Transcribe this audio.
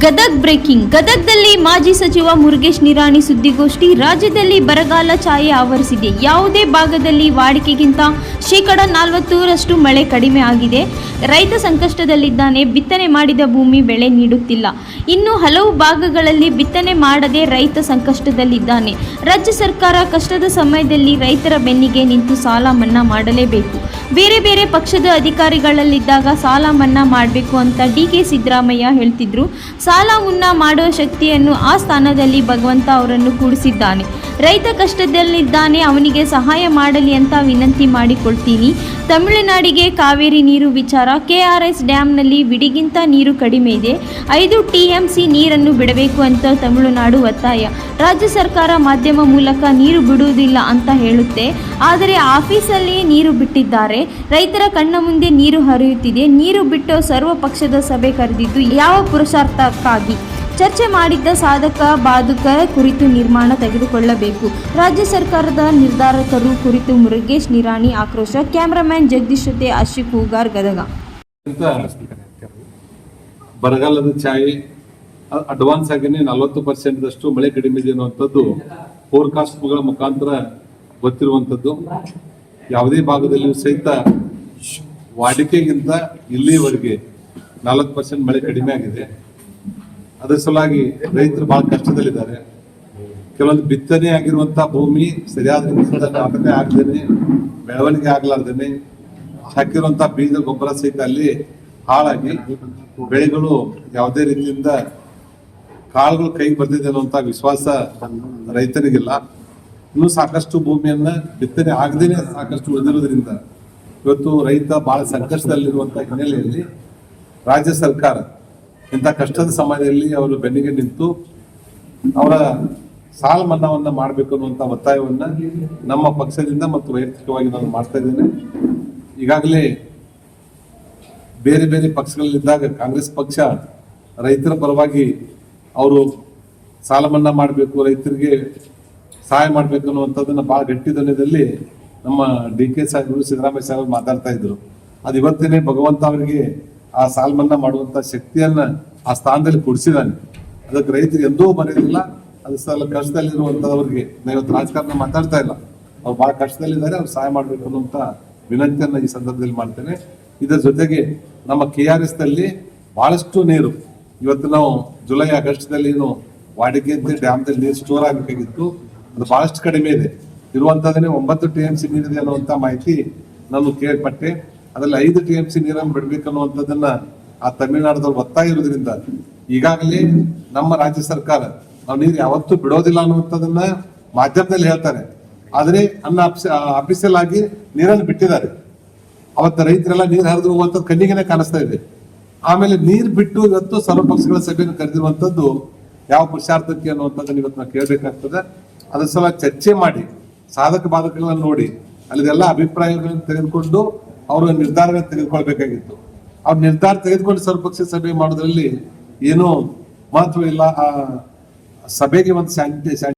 Gadag breaking. ಗದಗದಲ್ಲಿ ಮಾಜಿ ಸಚಿವ ಮುರುಗೇಶ್ ನಿರಾಣಿ ಸುದ್ದಿಗೋಷ್ಠಿ. ರಾಜ್ಯದಲ್ಲಿ ಬರಗಾಲ ಛಾಯೆ ಆವರಿಸಿದೆ. ಯಾವುದೇ ಭಾಗದಲ್ಲಿ ವಾಡಿಕೆಗಿಂತ 40% ಮಳೆ ಕಡಿಮೆ ಆಗಿದೆ. ರೈತ ಸಂಕಷ್ಟದಲ್ಲಿದ್ದಾನೆ. ಬಿತ್ತನೆ ಮಾಡಿದ ಭೂಮಿ ಬೆಳೆ ನೀಡುತ್ತಿಲ್ಲ. ಇನ್ನು ಹಲವು ಭಾಗಗಳಲ್ಲಿ ಬಿತ್ತನೆ ಮಾಡದೆ ರೈತ ಸಂಕಷ್ಟದಲ್ಲಿದ್ದಾನೆ. ರಾಜ್ಯ ಸರ್ಕಾರ ಕಷ್ಟದ ಸಮಯದಲ್ಲಿ ರೈತರ ಬೆನ್ನಿಗೆ ನಿಂತು ಸಾಲ ಮನ್ನಾ ಮಾಡಲೇಬೇಕು. ಬೇರೆ ಬೇರೆ ಪಕ್ಷದ ಅಧಿಕಾರಿಗಳಲ್ಲಿದ್ದಾಗ ಸಾಲ ಮನ್ನಾ ಮಾಡಬೇಕು ಅಂತ ಡಿ.ಕೆ. ಸಿದ್ದರಾಮಯ್ಯ ಹೇಳ್ತಿದ್ರು. ಸಾಲ ಮನ್ನಾ ಮಾಡುವ ಶಕ್ತಿಯನ್ನು ಆ ಸ್ಥಾನದಲ್ಲಿ ಭಗವಂತ ಅವರನ್ನು ಕೂಡಿಸಿದ್ದಾನೆ. ರೈತ ಕಷ್ಟದಲ್ಲಿದ್ದಾನೆ, ಅವನಿಗೆ ಸಹಾಯ ಮಾಡಲಿ ಅಂತ ವಿನಂತಿ ಮಾಡಿಕೊಳ್ತೀನಿ. ತಮಿಳುನಾಡಿಗೆ ಕಾವೇರಿ ನೀರು ವಿಚಾರ. ಕೆಆರ್ಎಸ್ ಡ್ಯಾಂನಲ್ಲಿ ವಿಡಿಗಿಂತ ನೀರು ಕಡಿಮೆ ಇದೆ. 5 TMC ನೀರನ್ನು ಬಿಡಬೇಕು ಅಂತ ತಮಿಳುನಾಡು ಒತ್ತಾಯ. ರಾಜ್ಯ ಸರ್ಕಾರ ಮಾಧ್ಯಮ ಮೂಲಕ ನೀರು ಬಿಡುವುದಿಲ್ಲ ಅಂತ ಹೇಳುತ್ತೆ, ಆದರೆ ಆಫೀಸಲ್ಲಿಯೇ ನೀರು ಬಿಟ್ಟಿದ್ದಾರೆ. ರೈತರ ಕಣ್ಣ ಮುಂದೆ ನೀರು ಹರಿಯುತ್ತಿದೆ. ನೀರು ಬಿಟ್ಟು ಸರ್ವ ಪಕ್ಷದ ಸಭೆ ಕರೆದಿದ್ದು ಯಾವ ಪುರುಷಾರ್ಥಕ್ಕಾಗಿ? ಚರ್ಚೆ ಮಾಡಿದ್ದ ಸಾಧಕ ಬಾಧಕ ಕುರಿತು ನಿರ್ಮಾಣ ತೆಗೆದುಕೊಳ್ಳಬೇಕು. ರಾಜ್ಯ ಸರ್ಕಾರದ ನಿರ್ಧಾರಕರು ಕುರಿತು ಮುರುಗೇಶ್ ನಿರಾಣಿ ಆಕ್ರೋಶ. ಕ್ಯಾಮರಾಮ್ಯಾನ್ ಜಗದೀಶ್ ಜೊತೆ ಆಶಿಕ್ ಹೂಗಾರ್, ಗದಗ. ಬರಗಾಲದ ಛಾಯೆ ಅಡ್ವಾನ್ಸ್ ಆಗಿನೇ 40% ಮಳೆ ಕಡಿಮೆ ಇದೆ ಅನ್ನುವಂಥದ್ದು ಫೋರ್ಕಾಸ್ಟ್ಗಳ ಮುಖಾಂತರ ಗೊತ್ತಿರುವಂಥದ್ದು. ಯಾವುದೇ ಭಾಗದಲ್ಲಿಯೂ ಸಹಿತ ವಾಡಿಕೆಗಿಂತ ಇಲ್ಲಿವರೆಗೆ 40% ಮಳೆ ಕಡಿಮೆ ಆಗಿದೆ. ಅದರ ಸಲುವಾಗಿ ರೈತರು ಬಹಳ ಕಷ್ಟದಲ್ಲಿದ್ದಾರೆ. ಕೆಲವೊಂದು ಬಿತ್ತನೆ ಆಗಿರುವಂತಹ ಭೂಮಿ ಸರಿಯಾದ ನಾಟನೆ ಆಗದೇನೆ, ಬೆಳವಣಿಗೆ ಆಗ್ಲಾರ್ದೇನೆ ಹಾಕಿರುವಂತಹ ಬೀಜ ಗೊಬ್ಬರ ಸಹಿತ ಅಲ್ಲಿ ಹಾಳಾಗಿ ಬೆಳೆಗಳು ಯಾವುದೇ ರೀತಿಯಿಂದ ಕಾಳುಗಳು ಕೈಗೆ ಬರ್ತಿದೆ ಅನ್ನುವಂತ ವಿಶ್ವಾಸ ರೈತರಿಗಿಲ್ಲ. ಇನ್ನೂ ಸಾಕಷ್ಟು ಭೂಮಿಯನ್ನ ಬಿತ್ತನೆ ಆಗದೇನೆ ಸಾಕಷ್ಟು ಉಳಿದಿರೋದ್ರಿಂದ ಇವತ್ತು ರೈತ ಬಹಳ ಸಂಕಷ್ಟದಲ್ಲಿರುವಂತಹ ಹಿನ್ನೆಲೆಯಲ್ಲಿ ರಾಜ್ಯ ಸರ್ಕಾರ ಇಂಥ ಕಷ್ಟದ ಸಮಯದಲ್ಲಿ ಅವರು ಬೆನ್ನಿಗೆ ನಿಂತು ಅವರ ಸಾಲ ಮನ್ನಾವನ್ನ ಮಾಡಬೇಕು ಅನ್ನುವಂಥ ಒತ್ತಾಯವನ್ನ ನಮ್ಮ ಪಕ್ಷದಿಂದ ಮತ್ತು ವೈಯಕ್ತಿಕವಾಗಿ ನಾನು ಮಾಡ್ತಾ ಇದ್ದೇನೆ. ಈಗಾಗಲೇ ಬೇರೆ ಬೇರೆ ಪಕ್ಷಗಳಲ್ಲಿದ್ದಾಗ ಕಾಂಗ್ರೆಸ್ ಪಕ್ಷ ರೈತರ ಪರವಾಗಿ ಅವರು ಸಾಲ ಮನ್ನಾ ಮಾಡಬೇಕು, ರೈತರಿಗೆ ಸಹಾಯ ಮಾಡಬೇಕು ಅನ್ನುವಂಥದ್ದನ್ನ ಬಹಳ ಗಟ್ಟಿ ದನದಲ್ಲಿ ನಮ್ಮ ಡಿ.ಕೆ. ಸಾಹೇಬರು, ಸಿದ್ದರಾಮಯ್ಯ ಸಾಹೇಬರು ಮಾತಾಡ್ತಾ ಇದ್ರು. ಅದು ಇವತ್ತೇನೆ ಭಗವಂತ ಅವರಿಗೆ ಆ ಸಾಲ ಮನ್ನಾ ಮಾಡುವಂತ ಶಕ್ತಿಯನ್ನ ಆ ಸ್ಥಾನದಲ್ಲಿ ಕೊಡಿಸಿದಾನೆ. ಅದಕ್ಕೆ ರೈತರಿಗೆ ಎಂದೂ ಮರೆಯೋದಿಲ್ಲ. ಅದು ಸಲ ಕಷ್ಟದಲ್ಲಿರುವಂತವ್ರಿಗೆ ಇವತ್ತು ರಾಜಕಾರಣ ಮಾತಾಡ್ತಾ ಇಲ್ಲ, ಅವ್ರು ಬಹಳ ಕಷ್ಟದಲ್ಲಿದ್ದಾರೆ, ಅವ್ರು ಸಹಾಯ ಮಾಡ್ಬೇಕು ಅನ್ನುವಂತ ವಿನಂತಿಯನ್ನ ಈ ಸಂದರ್ಭದಲ್ಲಿ ಮಾಡ್ತೇನೆ. ಇದರ ಜೊತೆಗೆ ನಮ್ಮ KRS ನಲ್ಲಿ ಬಹಳಷ್ಟು ನೀರು ಇವತ್ತು ನಾವು ಜುಲೈ ಆಗಸ್ಟ್ದಲ್ಲಿ ಏನು ವಾಡಿಕೆ ಡ್ಯಾಮ್ದಲ್ಲಿ ನೀರು ಸ್ಟೋರ್ ಆಗಬೇಕಾಗಿತ್ತು, ಅದು ಬಹಳಷ್ಟು ಕಡಿಮೆ ಇದೆ. ಇರುವಂತದನ್ನೇ 9 TMC ನೀರಿದೆ ಅನ್ನುವಂತ ಮಾಹಿತಿ ನಾನು ಕೇಳ್ಪಟ್ಟೆ. ಅದ್ರಲ್ಲಿ 5 TMC ನೀರನ್ನು ಬಿಡ್ಬೇಕನ್ನುವಂಥದ್ದನ್ನ ಆ ತಮಿಳುನಾಡದವ್ರು ಒತ್ತಾಯ ಇರೋದ್ರಿಂದ ಈಗಾಗಲೇ ನಮ್ಮ ರಾಜ್ಯ ಸರ್ಕಾರ ನಾವು ನೀರು ಯಾವತ್ತೂ ಬಿಡೋದಿಲ್ಲ ಅನ್ನುವಂಥದ್ದನ್ನ ಮಾಧ್ಯಮದಲ್ಲಿ ಹೇಳ್ತಾರೆ, ಆದ್ರೆ ಅಫಿಸಿಯಲ್ ಆಗಿ ನೀರನ್ನು ಬಿಟ್ಟಿದ್ದಾರೆ. ಅವತ್ತ ರೈತರೆಲ್ಲ ನೀರು ಹರಿದು ಹೋಗುವಂಥದ್ದು ಕಣ್ಣಿಗೆನೆ ಕಾಣಿಸ್ತಾ ಇದೆ. ಆಮೇಲೆ ನೀರು ಬಿಟ್ಟು ಇವತ್ತು ಸರ್ವ ಪಕ್ಷಗಳ ಸಭೆಯನ್ನು ಕರೆದಿರುವಂತದ್ದು ಯಾವ ಪುರುಷಾರ್ಥಕ್ಕೆ ಅನ್ನುವಂಥದ್ದನ್ನ ಇವತ್ತು ನಾವು ಕೇಳಬೇಕಾಗ್ತದೆ. ಅದ್ರ ಸಲ ಚರ್ಚೆ ಮಾಡಿ ಸಾಧಕ ಬಾಧಕಗಳನ್ನ ನೋಡಿ ಅಲ್ಲಿದೆಲ್ಲ ಅಭಿಪ್ರಾಯಗಳನ್ನು ತೆಗೆದುಕೊಂಡು ಅವರು ನಿರ್ಧಾರಗಳನ್ನು ತೆಗೆದುಕೊಳ್ಬೇಕಾಗಿತ್ತು. ಅವ್ರ ನಿರ್ಧಾರ ತೆಗೆದುಕೊಂಡು ಸರ್ವಪಕ್ಷ ಸಭೆ ಮಾಡೋದ್ರಲ್ಲಿ ಏನೂ ಮಹತ್ವ ಇಲ್ಲ. ಆ ಸಭೆಗೆ ಒಂದು